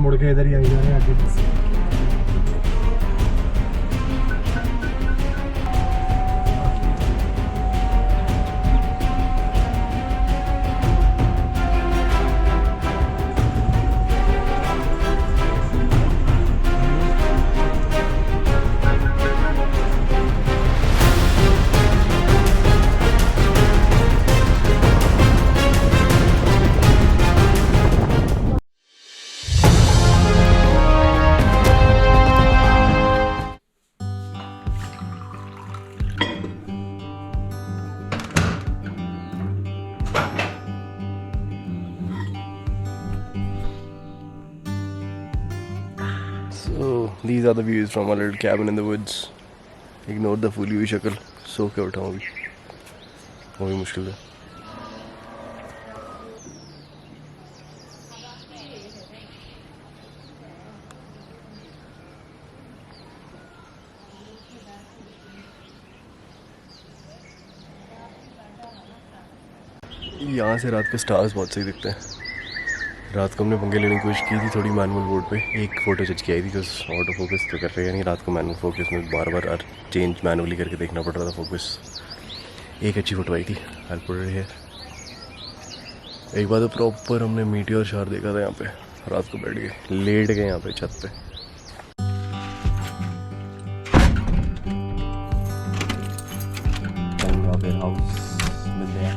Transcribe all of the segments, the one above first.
मुड़ के इधर ही आई जा रहे हैं आगे से। So these are the views from our little cabin in the woods. Ignore the फूली हुई शक्ल, सो के उठाऊं अभी, वो भी मुश्किल है। यहाँ से रात को स्टार्स बहुत सही दिखते हैं। रात को हमने पंगे लेने की कोशिश की थी थोड़ी मैनुअल मोड पे, एक फ़ोटो चच की आई थी जो ऑटो फोकस तो कर रही है नहीं, रात को मैनुअल फोकस में बार बार चेंज मैनुअली करके देखना पड़ रहा था फोकस। एक अच्छी फ़ोटो आई थी, हेल्प पड़ रही है। एक बार तो प्रॉपर हमने मीटियोर शार देखा था यहाँ पे, रात को बैठ गए, लेट गए यहाँ पे छत पे। हाउस मिल गया।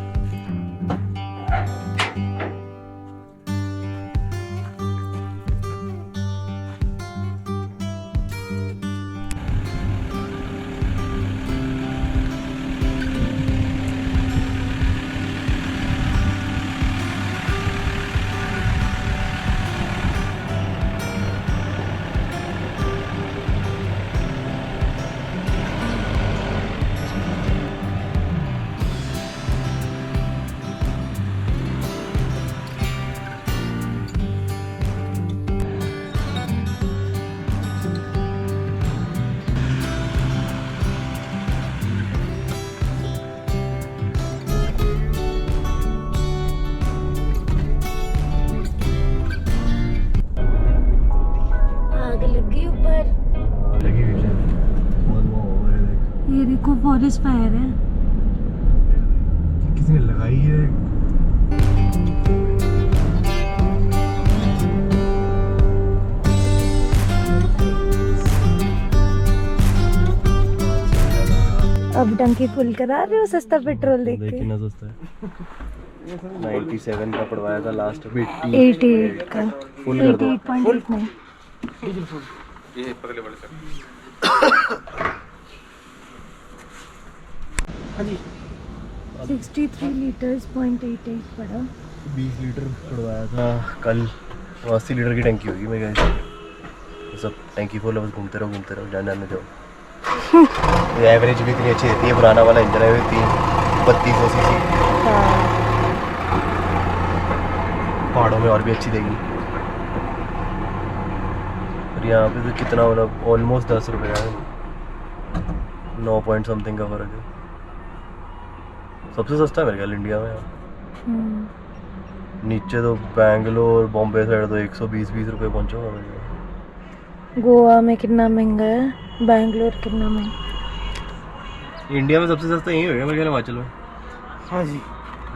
ये देखो फॉरेस्ट फायर है, किसी ने लगाई है। अब टंकी फुल करा रहे हो सस्ता पेट्रोल देख के। कितना सस्ता है, 97 का पड़वाया था लास्ट में, 88 का, फुल कर दो। 88.8 में डीजल फुल, ये पगले वाले सर। हाँ जी, 63 लीटर्स 0.88 पड़ा। 20 लीटर पड़वाया था कल, 80 लीटर की टंकी होगी मेरे ख्याल। सब टंकी फुल, बस घूमते रहो जाने जाओ। एवरेज भी इतनी अच्छी देती है, पुराना वाला इंजन है 3200 सीसी। पहाड़ों में और भी अच्छी देगी। और यहाँ पे तो कितना मतलब ऑलमोस्ट 10 रुपये है, 9 पॉइंट समथिंग का फर्क है। सबसे सस्ता है मेरे ख्याल इंडिया में यहाँ। नीचे तो बैंगलोर बॉम्बे साइड तो 120-20 रुपये पहुँचा हुआ है। गोवा में कितना महंगा है, बैंगलोर कितना महंगा। इंडिया में सबसे सस्ता यही होगा मेरे ख्याल हिमाचल में। हाँ जी,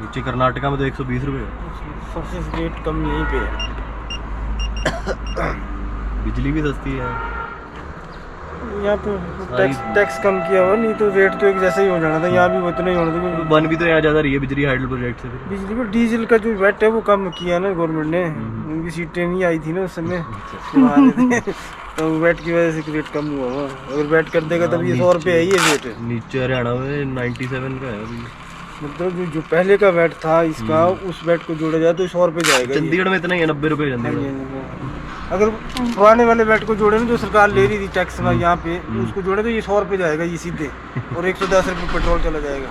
नीचे कर्नाटका में तो 120 रुपये है। सबसे रेट कम यहीं पे है। बिजली भी सस्ती है यहाँ पे, टैक्स कम किया हुआ, नहीं तो रेट तो एक जैसा ही हो जाना था। यहाँ भी वो इतना ही होना था। बन भी तो यहाँ ज़्यादा रही है बिजली हाइडल प्रोजेक्ट से। बिजली पर डीजल का जो वेट है वो कम किया ना गवर्नमेंट ने, उनकी सीटें नहीं आई थी ना उस समय तो वेट की वजह से रेट कम हुआ हुआ। अगर वेट कर देगा तब ये 100 रुपये है ये रेट। नीचे हरियाणा में 97 का है अभी। मतलब जो पहले का वेट था इसका, उस वेट को जोड़ा जाए तो 100 रुपये जाएगा। चंडीगढ़ में इतना ही है, 90 रुपये चंडीगढ़ में। अगर पुराने वाले वेट को जोड़े ना जो सरकार ले रही थी टैक्स में यहाँ पे, उसको जोड़े तो ये 100 रुपये जाएगा ये सीधे, और 110 रुपये पेट्रोल चला जाएगा।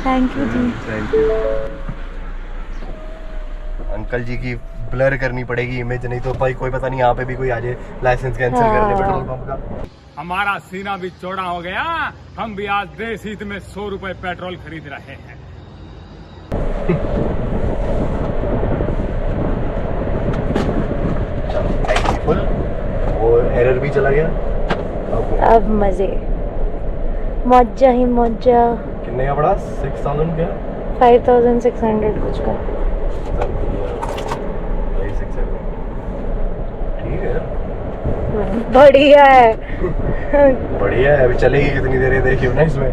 थैंक यू जी। Thank you. अंकल जी की ब्लर करनी पड़ेगी इमेज, नहीं तो भाई कोई पता नहीं यहाँ पे भी कोई आ जाए लाइसेंस कैंसिल करने पेट्रोल पंप का। हमारा सीना भी चौड़ा हो गया, हम भी आज देश हित में 100 रुपए पेट्रोल खरीद रहे हैं। एरर भी चला गया। अब मजे, मौजा ही मौजा। कितने का पड़ा? 6000 क्या? 5600 कुछ का। ठीक है, बढ़िया है। बढ़िया है। अभी चलेगी कितनी देर है देखियो ना इसमें।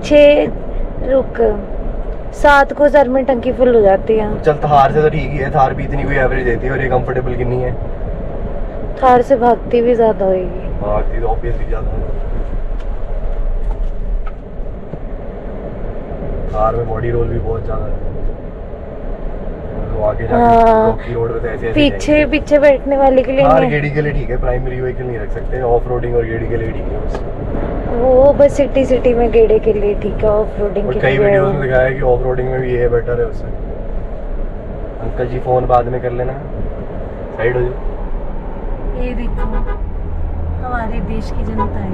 7 को सर में टंकी फुल हो जाती है। चल थार से तो ठीक ही है, थार भी इतनी कोई एवरेज देती है और ये कंफर्टेबल कितनी है। थार से भागती भी ज्यादा होगी। भागती तो ऑब्वियसली ज्यादा है। थार में बॉडी रोल भी बहुत ज्यादा है, तो आगे जाके रॉकी रोड पे तो ऐसे पीछे बैठने वाले के लिए थार नहीं। गेड़ी के लिए ठीक है, प्राइमरी व्हीकल नहीं रख सकते। ऑफ रोडिंग और गेड़ी के लिए ठीक है बस। वो बस सिटी में गेड़े के लिए ठीक है, ऑफ रोडिंग और के कई लिए वीडियोस में दिखाया है कि ऑफ रोडिंग में भी ये बेटर है उससे। अंकल जी फोन बाद में कर लेना, साइड हो जाओ। ये देखो हमारे देश की जनता है।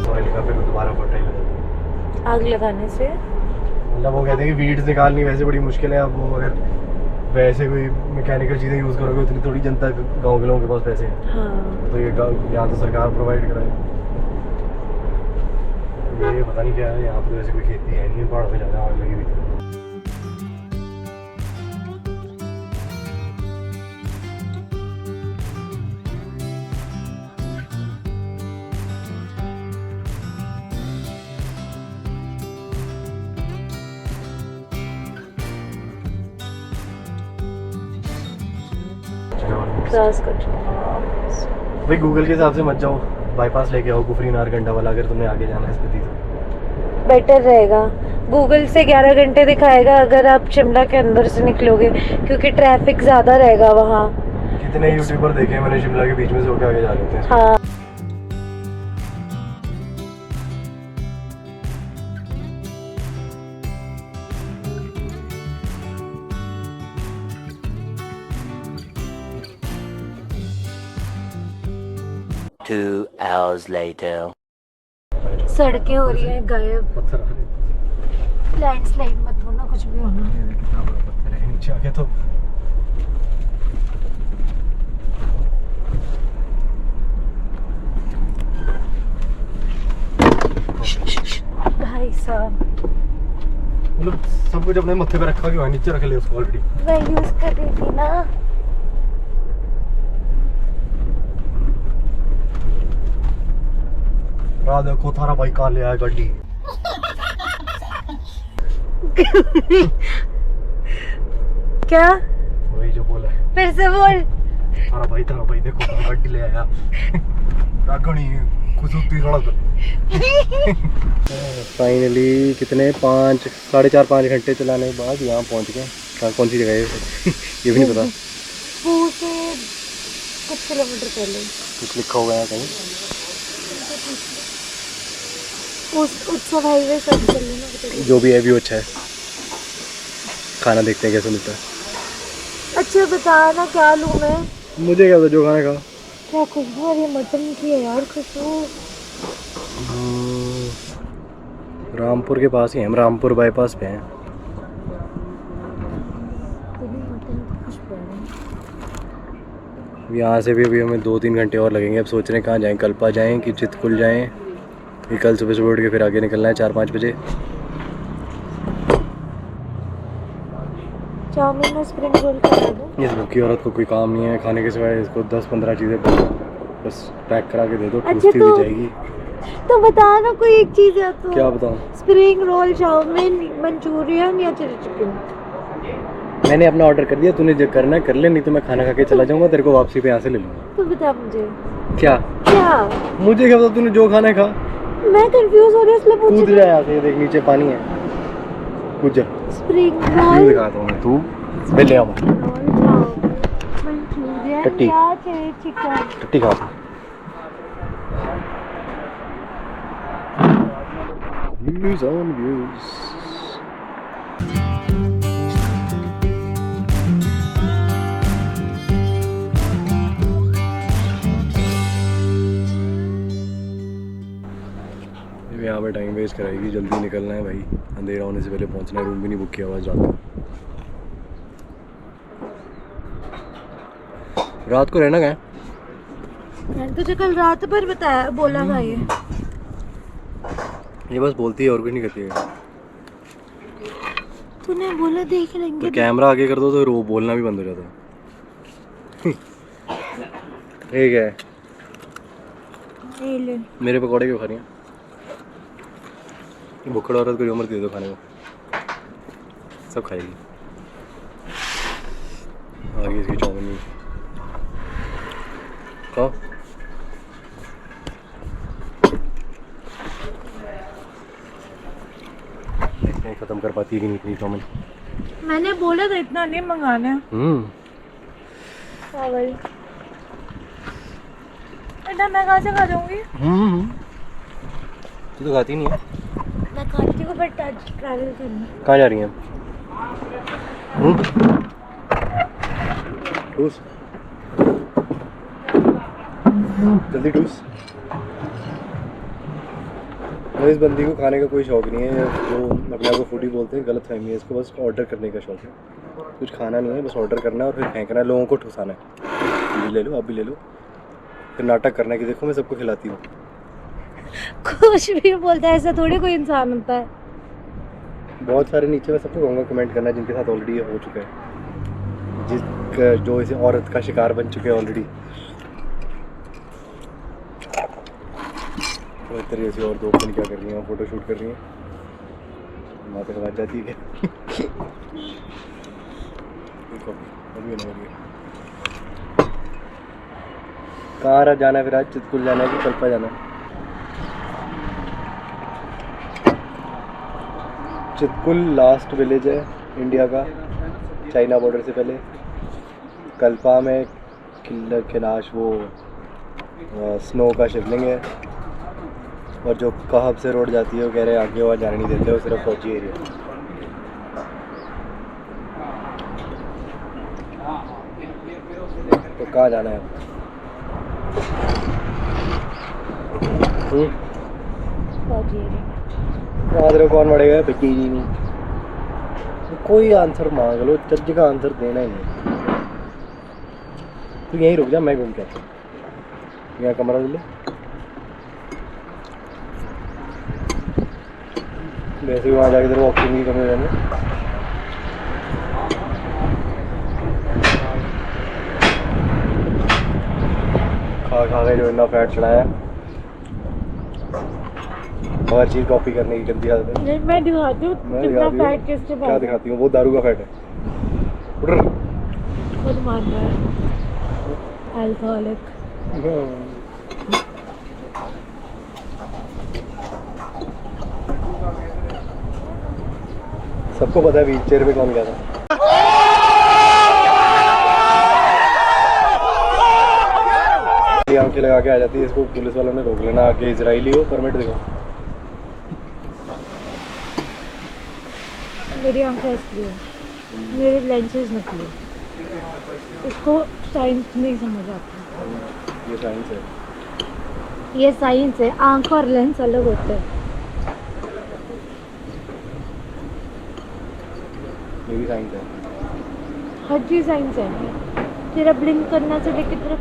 ऑयल का फिर दोबारा फटाई लगा, आग लगाने से मतलब वो कहते हैं कि वीड्स निकालनी वैसे बड़ी मुश्किल है। अब वो अगर वैसे कोई मैकेनिकल चीज़ें यूज़ करोगे उतनी थोड़ी जनता गाँव के लोगों के पास पैसे हैं। हाँ। तो ये यहाँ तो सरकार प्रोवाइड कराए। ये पता नहीं क्या है, यहाँ पे तो ऐसे कोई खेती है नहीं, पहाड़ों पे ज़्यादा ऑयल लगी हुई थी। क्रॉस कर भाई गूगल के हिसाब से मत जाओ, बाईपास लेके आओ कुफरी नारकंडा वाला, अगर तुम्हें आगे जाना है स्थिति तो। बेटर रहेगा। गूगल से 11 घंटे दिखाएगा अगर आप शिमला के अंदर से निकलोगे, क्योंकि ट्रैफिक ज़्यादा रहेगा वहाँ। कितने यूट्यूबर देखे हैं मैंने शिमला के बीच में से होकर आगे जा रहे होते हैं। हाँ। Two hours later. सड़कें हो रही है गायब। पत्थर आ रहे हैं। लैंडस्लाइड मत होना, कुछ भी होना। ये कितना बड़ा पत्थर है नीचे आके तो। भाई साहब मतलब सब कुछ अपने मत्थे पे रखा हुआ है, नीचे रख ले उसको ऑलरेडी। मैं यूज कर रही थी ना। रा देखो थारा भाई कहाँ ले आया गाड़ी। क्या? वही जो बोला है, फिर से बोल। थारा भाई देखो कहाँ गाड़ी ले आया। रागणी खुशूती सड़क। फाइनली कितने 4.5 घंटे चलाने के बाद यहाँ पहुँच गए। कौन सी जगह है ये भी नहीं पता। पूह से कुछ किलोमीटर पहले कुछ लिखा हुआ है कहीं। उत्सव हाईवे सब चल लेना। जो भी है व्यू अच्छा है। खाना देखते हैं कैसा मिलता है। अच्छा बता ना क्या लूँ मैं? मुझे क्या था जो खाने का। क्या खुशबू आ रही है मटन की है यार, खुशबू। रामपुर के पास ही हैं हम, रामपुर बाईपास पे हैं। यहाँ से भी अभी हमें 2-3 घंटे और लगेंगे। अब सोच रहे हैं कहाँ जाएं, कल्पा जाएं कि चितकुल जाएं। ये कल सुबह उठ के फिर आगे निकलना है 4-5 बजे। चाउमीन और स्प्रिंग रोल करा दो। इस भूखी औरत को कोई काम नहीं है खाने के सिवाय, इसको 10-15 चीज़ें बस पैक करा के दे दो, अच्छा ठूसती हुई जाएगी। तो बता ना कोई एक चीज़ है तो। क्या बताऊँ? स्प्रिंग रोल, चाउमीन, मंचूरियन या चिली चिकन। मैंने अपना ऑर्डर कर दिया, तूने जो करना है कर ले, नहीं तो मैं खाना खा के चला जाऊँगा, तेरे को वापसी पे यहाँ से ले लूँगा। तो बता मुझे क्या? मुझे क्या पता, तूने जो खाना है खा। मैं कंफ्यूज हो रही हूँ इसलिए पूछ कूद रही जा यहाँ से, देख नीचे पानी है, कूद जा। स्प्रिंग व्यू रोल, दिखाता हूँ मैं, तू ले ले आओ। मंचूरियन टट्टी। या चिली चिकन। टट्टी खा। Views on views. यहाँ पे हमें टाइम वेस्ट कराएगी, जल्दी निकलना है भाई, अंधेरा होने से पहले पहुंचना है, रूम भी नहीं बुक किया हुआ रात को। रात को रहना क्या है? मैंने तुझे कल रात भर बताया, बोला था ये बस बोलती है और कुछ नहीं करती है। तूने बोला देख लेंगे। तो कैमरा आगे कर दो तो रो बोलना भी बंद हो जाता है। ठीक है, ये ले। मेरे पकौड़े क्यों खा रही हैं? भुक्कड़ औरत को जो मर्जी दे दो खाने को, सब खाएगी। आगे इसकी चाउमीन खाओ। नहीं खत्म कर पाती है कि नहीं इतनी चाउमीन। मैंने बोला था इतना नहीं मंगाना। पागल बेटा, मैं कहाँ से खा जाऊंगी? तू तो खाती नहीं है। मैं खाती हूँ बट आज ट्रैवल करना। कहाँ जा रही हैं? ठूस जल्दी ठूस। इस बंदी को खाने का कोई शौक नहीं है, जो अपने आप को फूडी बोलते हैं, गलत फहमी है। इसको बस ऑर्डर करने का शौक है, कुछ खाना नहीं है, बस ऑर्डर करना है और फिर फेंकना है, लोगों को ठुसाना है। ये ले लो, आप भी ले लो, फिर नाटक करना है कि देखो मैं सबको खिलाती हूँ। कुछ भी बोलता है, ऐसा थोड़ी कोई इंसान होता है। बहुत सारे नीचे मैं सबको कहूँगा कमेंट करना जिनके साथ ऑलरेडी ये हो चुका है, जो इसे औरत का शिकार बन चुके हैं ऑलरेडी। तो इस तरीके से और दो पन क्या कर रही हैं, फोटो शूट कर रही हैं, माता के बाद जाती है क्या? कहाँ जाना है फिर आज? चितकुल जाना है कि कल्पा जाना है? चितकुल लास्ट विलेज है इंडिया का, चाइना बॉर्डर से पहले। कल्पा में कैलाश वो स्नो का शिवलिंग है, और जो कहब से रोड जाती है वो कह रहे हैं आगे वहाँ जाने नहीं देते, वो सिर्फ फौजी एरिया। तो कहाँ जाना है? याद रहो कौन बढ़ेगा? बिकी जी नहीं। कोई आंसर मांग लो, जज का आंसर देना ही नहीं। तो यहीं रुक जा, मैं घूम के आता हूँ। यहाँ कमरा ले ले, वैसे भी वहाँ जाके तेरे को ऑक्सीजन की कमी हो जाएगी। खा के जो इतना फैट चढ़ाया, हर चीज़ कॉपी करने की गंदी आदत है। मैं दिखाती हूँ कितना फैट किसके पास। क्या दिखाती हूँ? वो दारू का फैट है। खुद मान रहा है, अल्कोहलिक। सबको पता है व्हील चेयर पे कौन गया था। आंखें लगा के आ जाती है, इसको पुलिस वालों ने रोक लेना, आगे इजरायली हो, परमिट देखो। मेरी आंखें असली है, मेरे लेंसेज नकली। इसको साइंस नहीं समझ आता। ये साइंस है, ये साइंस है, आंख और लेंस अलग होते हैं। ये भी साइंस है। हर चीज़ साइंस है। तेरा ब्लिंक करना से लेकर तेरा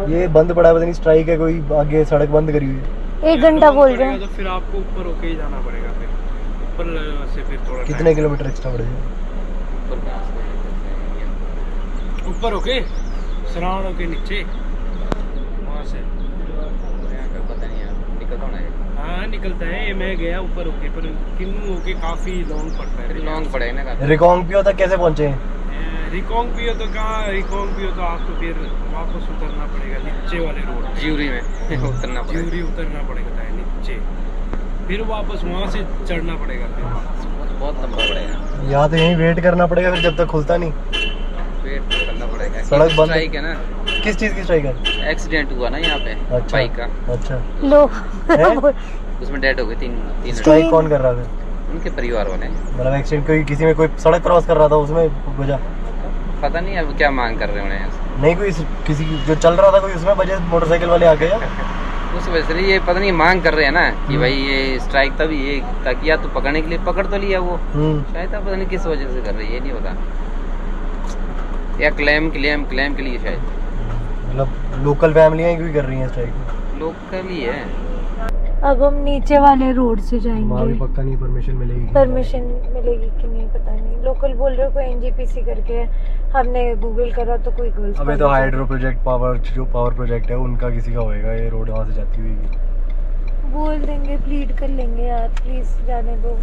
ये बंद पड़ा है, पता नहीं स्ट्राइक है कोई, आगे सड़क बंद करी हुई है। 1 घंटा बोल रहे हैं। तो फिर आपको ऊपर होके ही जाना पड़ेगा, फिर ऊपर से फिर थोड़ा कितने किलोमीटर एक्स्ट्रा पड़ेगा? ऊपर होके सराउंड होके नीचे वहाँ से पता नहीं यार, निकलता होना है। हाँ निकलता है, मैं गया ऊपर होके, पर किन्नू होके काफी लॉन्ग पड़ता है। लॉन्ग पड़ेगा ना। रिकोंग पियो तक कैसे पहुंचे? रिकोंग पियो तो कहाँ, रिकोंग पियो तो आपको फिर वापस उतरना पड़ेगा नीचे वाले रोड, ज्यूरी में उतरना पड़ेगा, ज्यूरी उतरना पड़ेगा नीचे, फिर वापस वहाँ से चढ़ना पड़ेगा, फिर बहुत लंबा पड़ेगा। यहाँ तो यहीं वेट करना पड़ेगा फिर जब तक खुलता नहीं। वेट करना पड़ेगा, सड़क बंद। स्ट्राइक है ना। किस चीज़ की स्ट्राइक है? एक्सीडेंट हुआ ना यहाँ पे, अच्छा, बाइक का। अच्छा लो उसमें डेड हो गई तीन। स्ट्राइक कौन कर रहा था? उनके परिवार वाले। मतलब एक्सीडेंट कोई, किसी में कोई सड़क क्रॉस कर रहा था उसमें वजह? पता नहीं अब क्या मांग कर रहे होने नहीं कोई किसी जो चल रहा था कोई उसमें वजह मोटरसाइकिल वाले आ गए उस वजह से ये पता नहीं मांग कर रहे हैं ना कि भाई ये स्ट्राइक तभी ये ताकि या तो पकड़ने के लिए पकड़ तो लिया वो शायद पता नहीं किस वजह से कर रही है, ये नहीं पता, या क्लेम के लिए शायद, मतलब लोकल फैमिलियां क्यों कर रही हैं स्ट्राइक? लोकल ही है। अब हम नीचे वाले रोड से वहाँ भी जाएंगे। पक्का नहीं परमिशन मिलेगी। परमिशन मिलेगी कि नहीं पता नहीं। लोकल बोल रहे हो कोई एनजीपीसी करके है। हमने गूगल करा तो कोई गर्ल्स अबे तो हाइड्रो प्रोजेक्ट जो पावर प्रोजेक्ट है उनका किसी का होएगा, ये रोड वहाँ से जाती हुई। बोल देंगे, प्लीड कर लेंगे यार प्लीज जाने दो।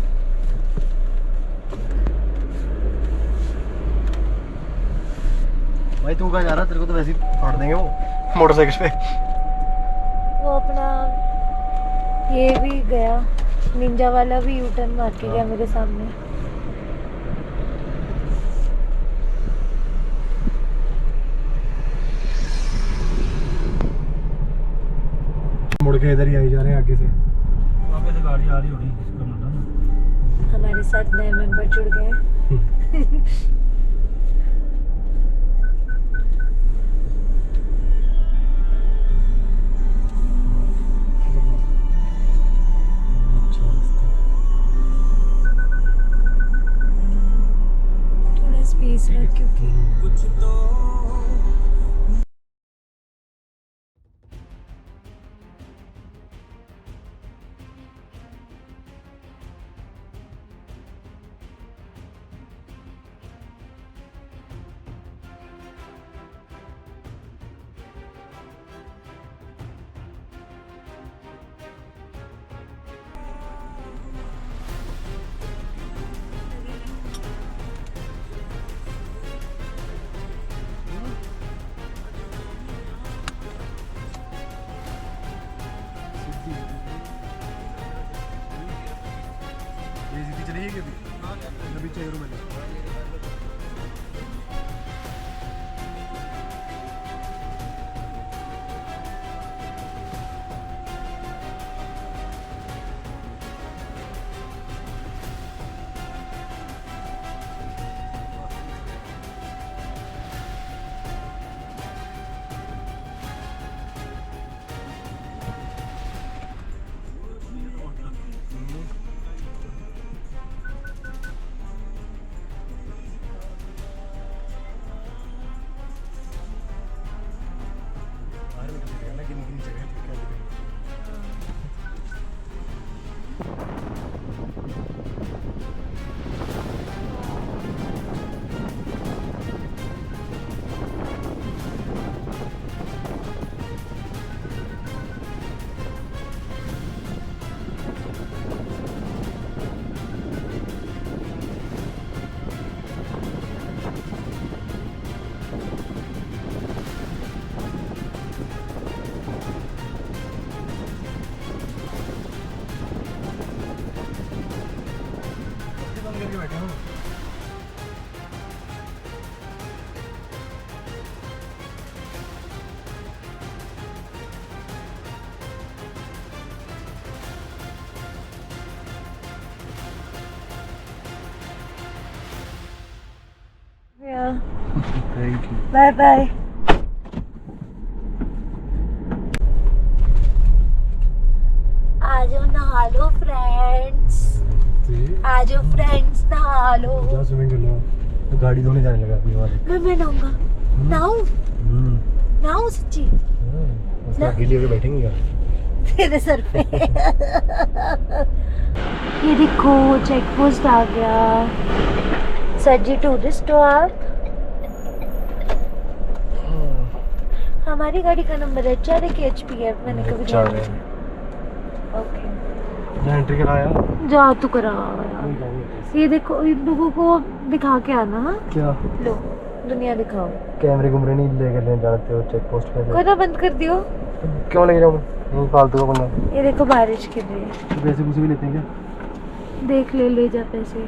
भाई तू कहाँ जा रहा है? तेरे को तो वैसे ही फाड़ देंगे वो मोटरसाइकिल पे। वो अपना ये भी गया, निंजा वाला भी यू टर्न मार के गया मेरे सामने। मुड़ के इधर ही आई जा रहे हैं आगे से। वहाँ पे से गाड़ी आ रही होगी हमारे साथ नए मेंबर जुड़ गए। थोड़ा स्पेस रख क्योंकि थैंक यू। Bye bye. आज नहा लो फ्रेंड्स, आज फ्रेंड्स नहा लो। जा स्विमिंग कर लो। तो गाड़ी धोने जाने लगा अपनी वाले। मैं नहाऊंगा। नहाऊं सच्ची? उसका गिल्ली होके बैठेंगे यार तेरे सर पे। ये देखो चेक पोस्ट आ गया। सज्जी टूरिस्ट हो आप? हमारी गाड़ी का नंबर है 4 KHP। मैंने कभी अच्छा नहीं देखा। ओके एंट्री कराया। जा तू करा यार। ये देखो इन लोगों को दिखा के आना। हाँ क्या लो दुनिया दिखाओ। कैमरे घूमरे नहीं लेकर ले जाते हो चेक पोस्ट पे से। करो बंद कर दियो। क्यों लेके जाऊँ मैं? फालतू का बंदा। ये देखो बारिश गिर रही है। पैसे भी लेते हैं क्या? देख ले जा पैसे।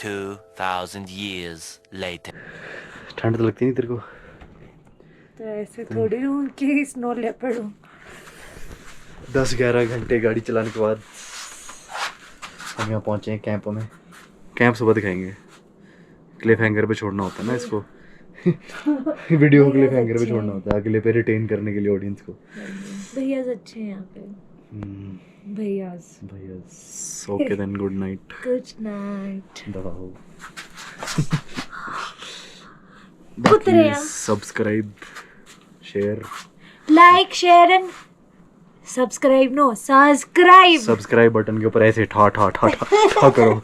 2,000 years later. ठंड तो लगती नहीं तेरे को? तो ऐसे थोड़ी हूँ कि स्नो लेपर्ड हूँ। 10-11 घंटे गाड़ी चलाने के बाद हम यहाँ पहुँचे हैं कैंप में। कैंप सुबह दिखाएंगे, क्लिफ हैंगर पे छोड़ना होता है ना इसको। वीडियो को क्लिफ हैंगर पे छोड़ना होता है अगले पे रिटेन करने के लिए ऑडियंस को। भैया अच्छे हैं यहाँ पे। भैया okay then good night. Good night. दवा हो। कुतरे subscribe, share, like, share and subscribe. No, subscribe. Subscribe button के ऊपर ऐसे ठा ठा ठा ठा ठा करो।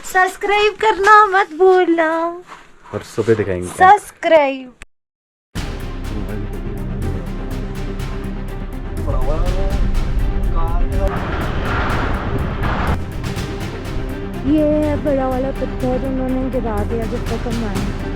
सब्सक्राइब करना मत भूलना। और सुबह दिखाएंगे सब्सक्राइब। ये है बड़ा वाला पत्थर, उन्होंने गिरा दिया जब तक हम आए।